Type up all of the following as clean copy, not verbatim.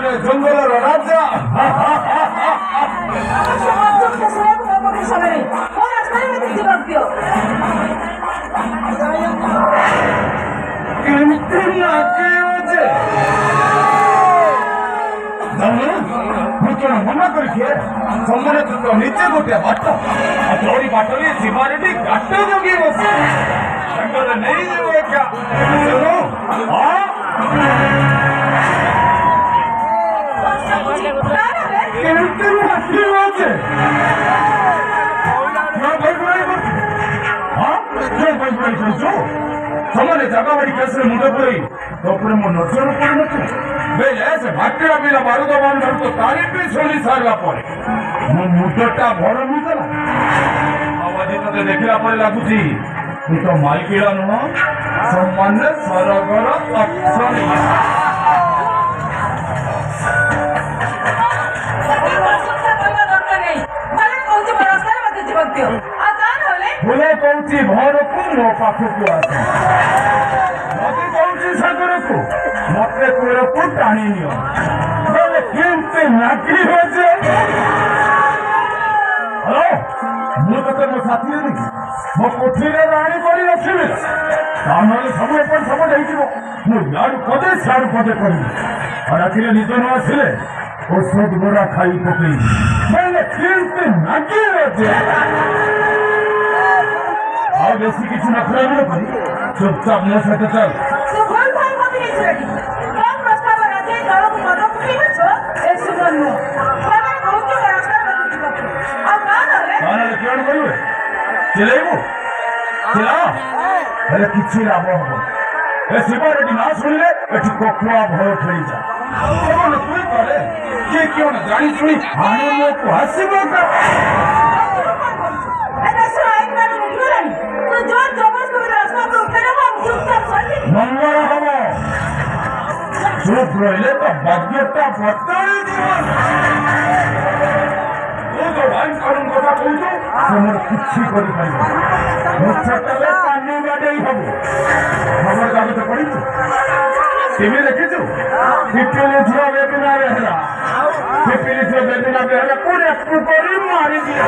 जंगल राजा मना कर निजे गोटे बाट दौड़ी बाटरी जीवन गाट जगे बस नहीं समाने जगह बड़ी कैसे मुंडे पड़ी तो मो नजर पड़े भाटिया पिला बारूद बांधर तो तारीफ भी शुणी सारा पर मो मुंडटा भर मुला आवाज ते देखला पर लगुच तू तो मालकिड़ा नुह सम्मान सरगर फुले कौच घर को मो पाखक मत कौच सागर को मत कूल को टाणी निमती नाकी हो मुझे मो साथी मो कोठी राणी कर रखी सब एपट सेपट मुझे पदे सियाड़ पदे करी राति निज न आसिले औषध गोरा खाई पकई मैंने नाकी बेसी किसी नखरा चुपचाप मो सहित चल चिलैबू चिल्ला किसी लाभ हम शिवरेडी ना शुणिले ककुआ भय खेली जा तु कले किए क्यों न जानी शुणी हाणी मो को हसब मंगल हम चुप रही तो भाग्यटा बदल जो लाइन कानून कथा कहू मोर किसी पानी बाटे हम खबर कागज पढ़ी टीवी देखी पिपिली झील बेबिना बेहरा पिपिली झील बेबिना बेहरा पूरे पुकरी मारी दिया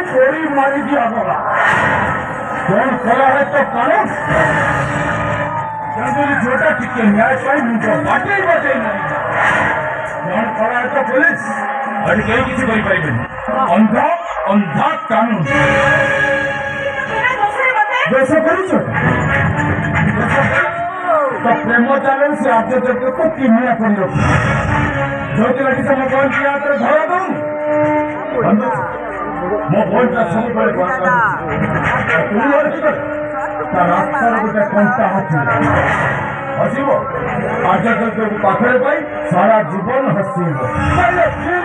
गोली मारी दिया होगा कौन खड़ा है तो कानून छोटा टिके न्याय पाई मुझे बाटे ही नहीं कौन खड़ा है तो पुलिस अभी कहीं किसी कोई पाई अंधा अंधा कानून जैसे करी तो प्रेम चैनल से आपके देखते को किमिया कर लो जो लड़की से मैं कौन किया तो धरा दूं मो फोन का सब बड़े तू लड़की कर रास्ता गोटे कंटा हसब आज कल पाखे पाई सारा जीवन हसब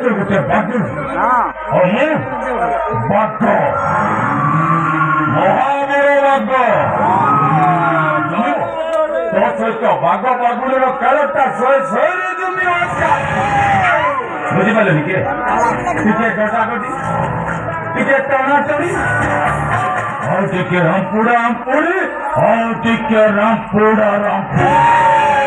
गोटे बाघ महावीर बाघ तो सहित बाघ बाघुड़ खेलटा बुझिपारे किए टे गटागटी टे टणाटणी और टे रामपुड़ा रामपुड़ी और टे रामपुड़ा रामपुड़ी